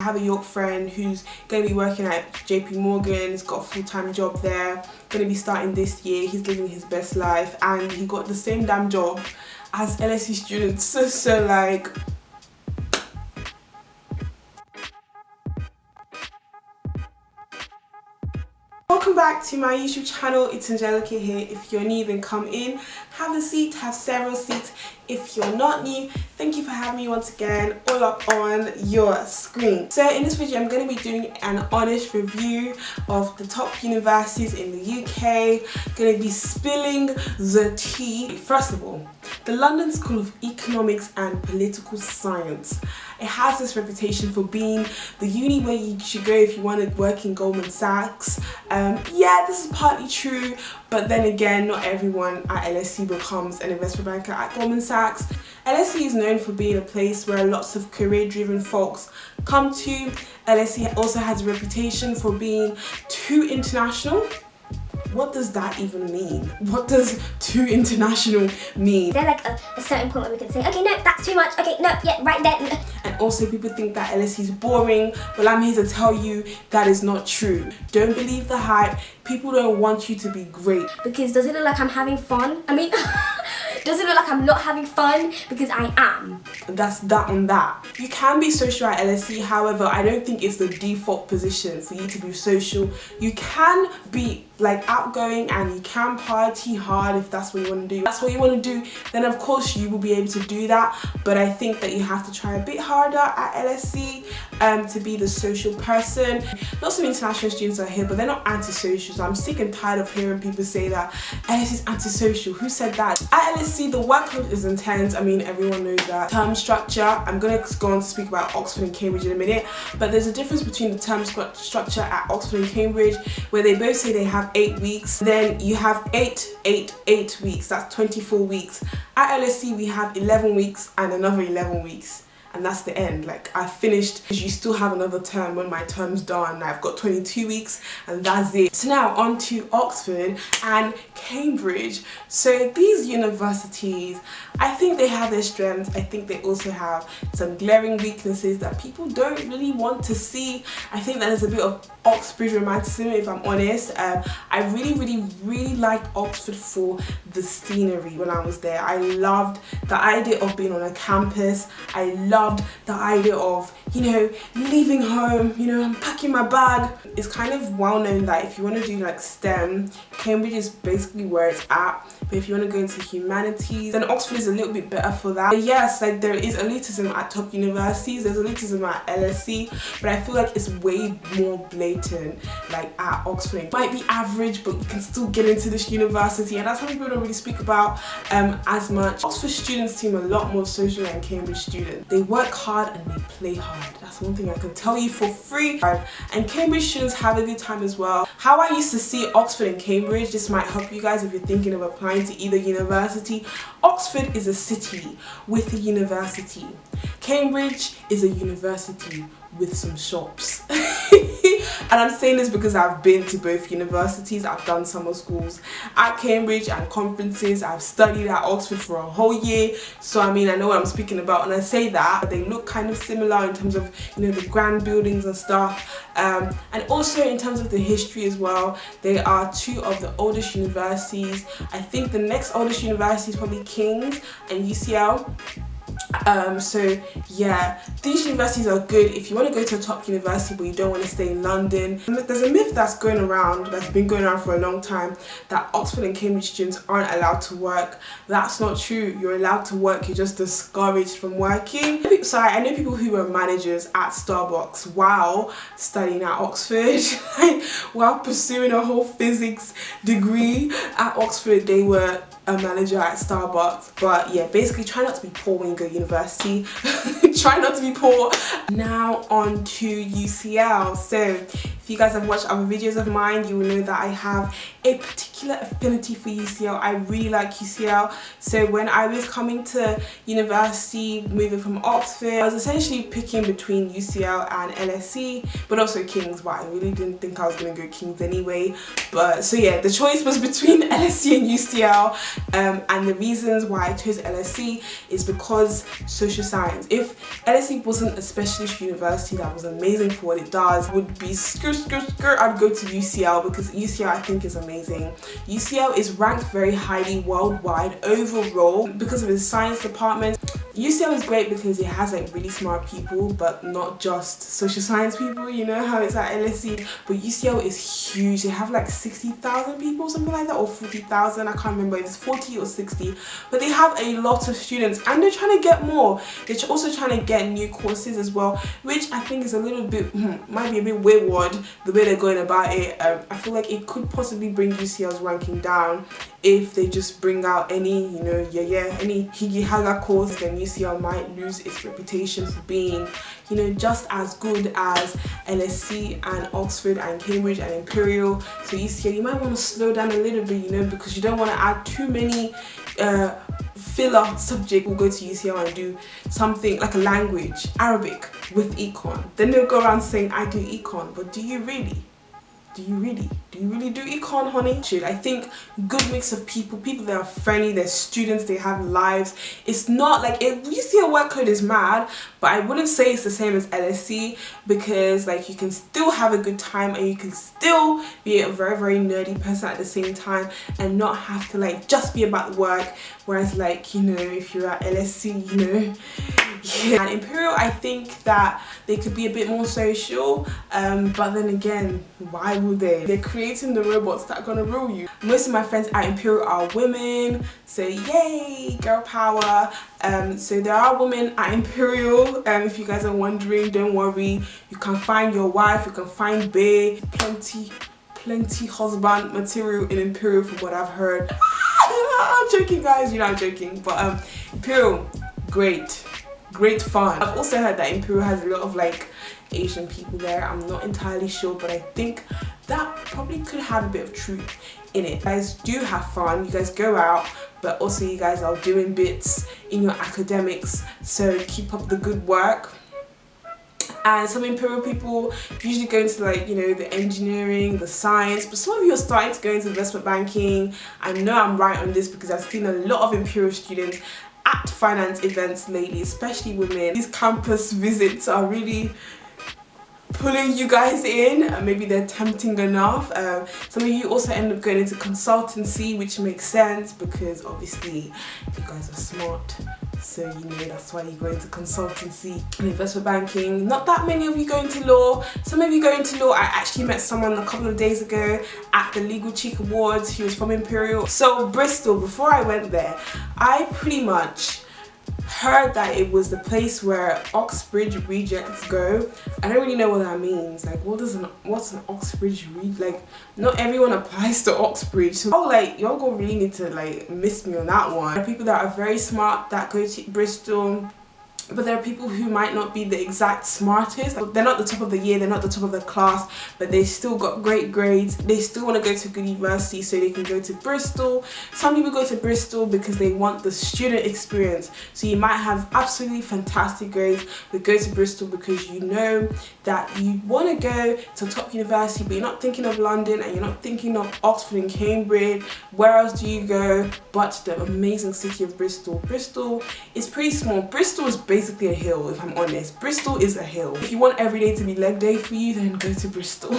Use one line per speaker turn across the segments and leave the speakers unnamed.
have a York friend who's going to be working at JP Morgan. He's got a full-time job there, going to be starting this year. He's living his best life, and he got the same damn job as LSE students. So like, welcome back to my YouTube channel. It's Angelica here. If you're new, then come in, have a seat, have several seats. If you're not new, thank you for having me once again, all up on your screen. So in this video, I'm going to be doing an honest review of the top universities in the UK. Going to be spilling the tea. First of all, the London School of Economics and Political Science. It has this reputation for being the uni where you should go if you want to work in Goldman Sachs. Yeah, this is partly true, but then again, not everyone at LSE becomes an investment banker at Goldman Sachs. LSE is known for being a place where lots of career-driven folks come to. LSE also has a reputation for being too international. What does that even mean? What does too international mean?
There's like a certain point where we can say, okay, no, that's too much. Okay, no, yeah, right there.
And also people think that LSE is boring. Well, I'm here to tell you that is not true. Don't believe the hype. People don't want you to be great.
Because does it look like I'm having fun? I mean, does it look like I'm not having fun? Because I am.
That's that on that. You can be social at LSE, however, I don't think it's the default position for you to be social. You can be like outgoing and you can party hard if that's what you want to do. If that's what you want to do, then of course you will be able to do that. But I think that you have to try a bit harder at LSE to be the social person. Lots of international students are here, but they're not antisocial. So I'm sick and tired of hearing people say that LSE is antisocial. Who said that? At LSE, the workload is intense. I mean, everyone knows that. Term structure. I'm going to go on to speak about Oxford and Cambridge in a minute, but there's a difference between the term structure at Oxford and Cambridge, where they both say they have 8 weeks. Then you have 8 weeks. That's 24 weeks. At LSE, we have 11 weeks and another 11 weeks. And that's the end. Like, I finished. You still have another term. When my term's done, I've got 22 weeks and that's it. So now on to Oxford and Cambridge. So these universities, I think they have their strengths. I think they also have some glaring weaknesses that people don't really want to see. I think that there's a bit of Oxford romanticism, if I'm honest. I really liked Oxford for the scenery when I was there. I loved the idea of being on a campus. I loved the idea of, you know, leaving home, you know, I'm packing my bag. It's kind of well known that if you want to do like STEM, Cambridge is basically where it's at. But if you want to go into humanities, then Oxford is a little bit better for that. But yes, like there is elitism at top universities. There's elitism at LSE, but I feel like it's way more blatant like at Oxford. It might be average, but you can still get into this university, and that's something people don't really speak about as much. Oxford students seem a lot more social than Cambridge students. They work hard and they play hard. That's one thing I can tell you for free. And Cambridge students have a good time as well. How I used to see Oxford and Cambridge, this might help you guys if you're thinking of applying to either university. Oxford is a city with a university. Cambridge is a university with some shops. And I'm saying this because I've been to both universities. I've done summer schools at Cambridge and conferences. I've studied at Oxford for a whole year. So I mean, I know what I'm speaking about. And I say that they look kind of similar in terms of, you know, the grand buildings and stuff. And also in terms of the history as well. They are two of the oldest universities. I think the next oldest university is probably King's and UCL. So yeah, these universities are good if you want to go to a top university but you don't want to stay in London. There's a myth that's going around, that's been going around for a long time, that Oxford and Cambridge students aren't allowed to work. That's not true. You're allowed to work, you're just discouraged from working. So I know people who were managers at Starbucks while studying at Oxford. While pursuing a whole physics degree at Oxford, they were a manager at Starbucks. But yeah, basically try not to be poor when you go to university. Try not to be poor. Now on to UCL. So if If you guys have watched other videos of mine, you will know that I have a particular affinity for UCL. I really like UCL. So when I was coming to university, moving from Oxford, I was essentially picking between UCL and LSE, but also King's, but I really didn't think I was going to go King's anyway. But so yeah, the choice was between LSE and UCL, and the reasons why I chose LSE is because social science. If LSE wasn't a specialist university that was amazing for what it does, would be I'd go to UCL, because UCL I think is amazing. UCL is ranked very highly worldwide overall because of its science department. UCL is great because it has like really smart people, but not just social science people, you know how it's at LSE. But UCL is huge. They have like 60,000 people, something like that, or 40,000, I can't remember if it's 40 or 60, but they have a lot of students and they're trying to get more. They're also trying to get new courses as well, which I think is a little bit, might be a bit wayward the way they're going about it. I feel like it could possibly bring UCL's ranking down if they just bring out any, you know, any higgy haga course. Then UCL might lose its reputation for being, you know, just as good as LSE and Oxford and Cambridge and Imperial. So UCL, you might want to slow down a little bit, you know, because you don't want to add too many filler subject. Will go to UCL and do something like a language, Arabic with econ. Then they'll go around saying, I do econ, but do you really? Do you really do econ, honey? I think good mix of people that are friendly, they're students, they have lives. It's not like, UCL workload is mad, but I wouldn't say it's the same as LSE, because like you can still have a good time and you can still be a very, very nerdy person at the same time and not have to like just be about work. Whereas like, you know, if you're at LSE, you know, yeah. And Imperial, I think that they could be a bit more social, but then again, why would they? They're creating the robots that are gonna rule you. Most of my friends at Imperial are women, so yay, girl power. So there are women at Imperial. If you guys are wondering, don't worry. You can find your wife, you can find bae, plenty husband material in Imperial from what I've heard. I'm joking, guys, you know I'm joking, but Imperial, great fun. I've also heard that Imperial has a lot of like Asian people there. I'm not entirely sure, but I think that probably could have a bit of truth in it. You guys do have fun, you guys go out, but also you guys are doing bits in your academics, so keep up the good work. And some Imperial people usually go into like, you know, the engineering, the science, but some of you are starting to go into investment banking. I know I'm right on this because I've seen a lot of Imperial students at finance events lately, especially women. These campus visits are really pulling you guys in, and maybe they're tempting enough. Some of you also end up going into consultancy, which makes sense because obviously you guys are smart, so you know that's why you go into consultancy and investment banking. Not that many of you go into law. Some of you go into law. I actually met someone a couple of days ago at the Legal Cheek Awards. He was from Imperial. So Bristol, before I went there, I pretty much heard that it was the place where Oxbridge rejects go. I don't really know what that means. Like, what's an Oxbridge reject? Like, not everyone applies to Oxbridge, so like y'all gonna really need to like miss me on that one. There are people that are very smart that go to Bristol, but there are people who might not be the exact smartest. They're not the top of the year, they're not the top of the class, but they still got great grades. They still want to go to a good university, so they can go to Bristol. Some people go to Bristol because they want the student experience. So you might have absolutely fantastic grades, but go to Bristol because you know that you want to go to a top university, but you're not thinking of London and you're not thinking of Oxford and Cambridge. Where else do you go but the amazing city of Bristol? Bristol is pretty small. Bristol is basically a hill, if I'm honest. Bristol is a hill. If you want every day to be leg day for you, then go to Bristol.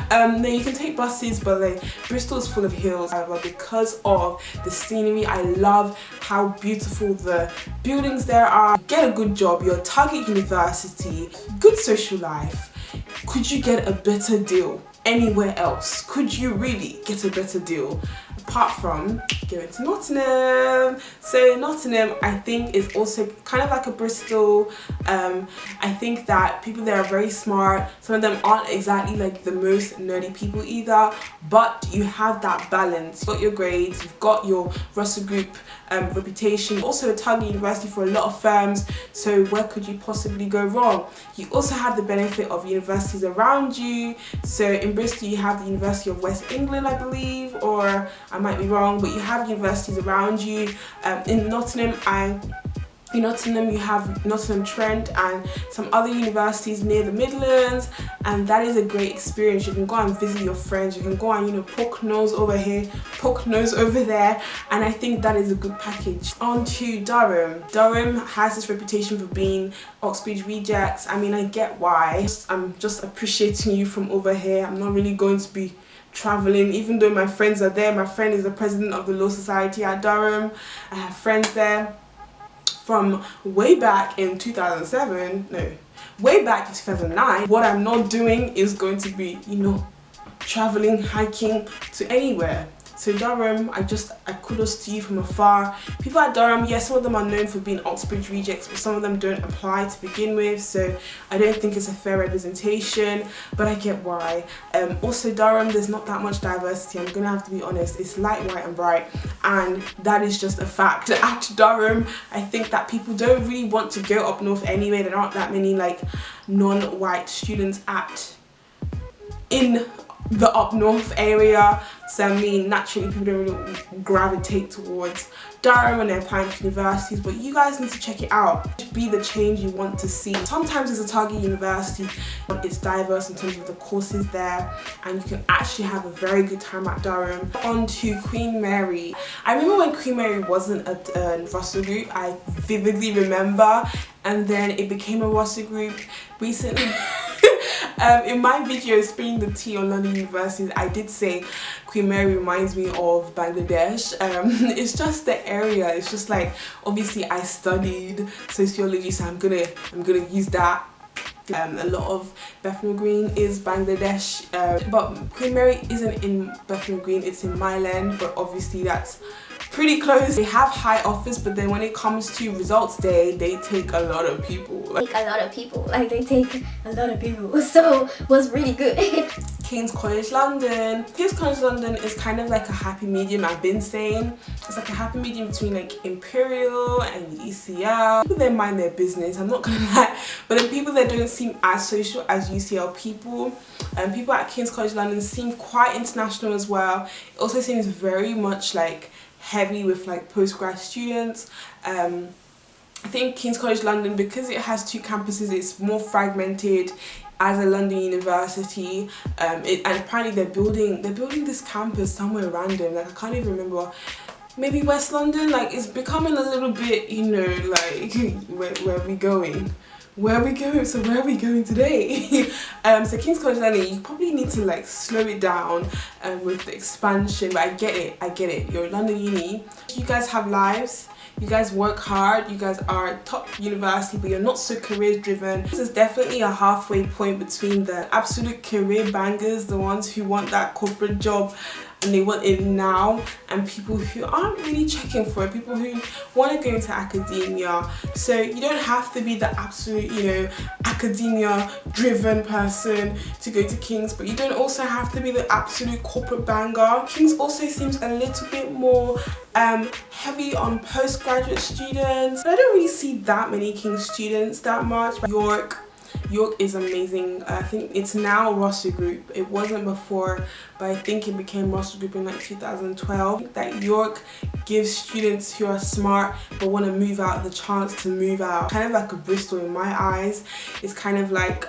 Then you can take buses, but like Bristol is full of hills. However, because of the scenery, I love how beautiful the buildings there are. Get a good job, your target university, good social life. Could you get a better deal anywhere else? Could you really get a better deal apart from going to Nottingham. So Nottingham, I think, is also kind of like a Bristol. I think that people there are very smart. Some of them aren't exactly like the most nerdy people either, but you have that balance. You've got your grades, you've got your Russell Group reputation, also a target university for a lot of firms, so where could you possibly go wrong? You also have the benefit of universities around you. So in Bristol you have the University of West England, I believe, or I might be wrong, but you have universities around you. In Nottingham you have Nottingham Trent and some other universities near the Midlands, and that is a great experience. You can go and visit your friends, you can go and, you know, poke nose over here, poke nose over there, and I think that is a good package. On to Durham. Durham has this reputation for being Oxbridge rejects. I mean, I get why. I'm just appreciating you from over here. I'm not really going to be traveling, even though my friends are there. My friend is the president of the Law Society at Durham. I have friends there from way back in 2007, no, way back in 2009. What I'm not doing is going to be, you know, traveling, hiking to anywhere. So Durham, I kudos to you from afar. People at Durham, yes, some of them are known for being Oxbridge rejects, but some of them don't apply to begin with, so I don't think it's a fair representation, but I get why. Also Durham, there's not that much diversity, I'm gonna have to be honest. It's light, white and bright, and that is just a fact. At Durham, I think that people don't really want to go up north anyway. There aren't that many like non-white students in the up north area, so I mean naturally people don't really gravitate towards Durham when they're applying to universities, but you guys need to check it out. Be the change you want to see. Sometimes it's a target university, but it's diverse in terms of the courses there, and you can actually have a very good time at Durham. On to Queen Mary. I remember when Queen Mary wasn't a Russell Group, I vividly remember, and then it became a Russell Group recently. In my video spilling the tea on London universities, I did say Queen Mary reminds me of Bangladesh. It's just the area. It's just like, obviously I studied sociology, so I'm gonna use that. A lot of Bethnal Green is Bangladesh, but Queen Mary isn't in Bethnal Green, it's in Milan, but obviously that's pretty close. They have high offers, but then when it comes to results day, they take a lot of people.
They take a lot of people, so was really good.
King's College London. King's College London is kind of like a happy medium, I've been saying. It's like a happy medium between like Imperial and UCL. People there mind their business, I'm not gonna lie, but then people that don't seem as social as UCL people. People at King's College London seem quite international as well. It also seems very much like heavy with like postgrad students. I think King's College London, because it has two campuses, it's more fragmented as a London university, and apparently they're building this campus somewhere random, like I can't even remember, maybe West London. Like it's becoming a little bit, you know, like where are we going? Where are we going? So where are we going today? So King's College London, you probably need to like slow it down with the expansion, but I get it. You're a London uni. You guys have lives. You guys work hard, you guys are top university, but you're not so career driven. This is definitely a halfway point between the absolute career bangers, the ones who want that corporate job and they want it now, and people who aren't really checking for it, people who want to go into academia. So you don't have to be the absolute, you know, academia driven person to go to King's, but you don't also have to be the absolute corporate banger. King's also seems a little bit more heavy on postgraduate students, but I don't really see that many King's students that much. York is amazing. I think it's now Russell Group. It wasn't before, but I think it became Russell Group in like 2012. That York gives students who are smart but want to move out the chance to move out. Kind of like a Bristol in my eyes. It's kind of like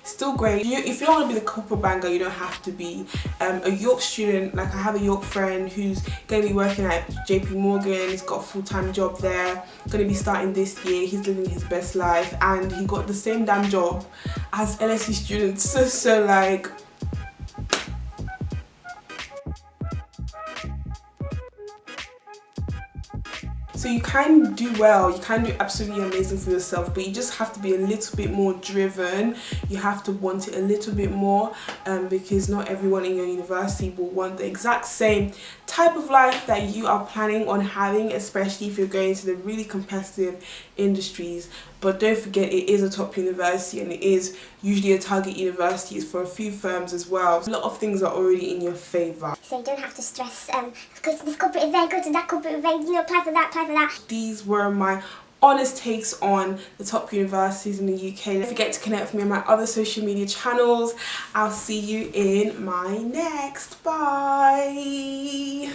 still great. If you don't want to be the corporate banger, you don't have to be. A York student, like I have a York friend who's going to be working at JP Morgan. He's got a full-time job there. Going to be starting this year. He's living his best life, and he got the same damn job as LSE students. So like, so you can do well, you can do absolutely amazing for yourself, but you just have to be a little bit more driven. You have to want it a little bit more, because not everyone in your university will want the exact same type of life that you are planning on having, especially if you're going to the really competitive industries. But don't forget, it is a top university, and it is usually a target university for a few firms as well. A lot of things are already in your favour.
So you don't have to stress, go to this corporate event, go to that corporate event, you know, apply for that, apply for that.
These were my honest takes on the top universities in the UK. Don't forget to connect with me on my other social media channels. I'll see you in my next. Bye.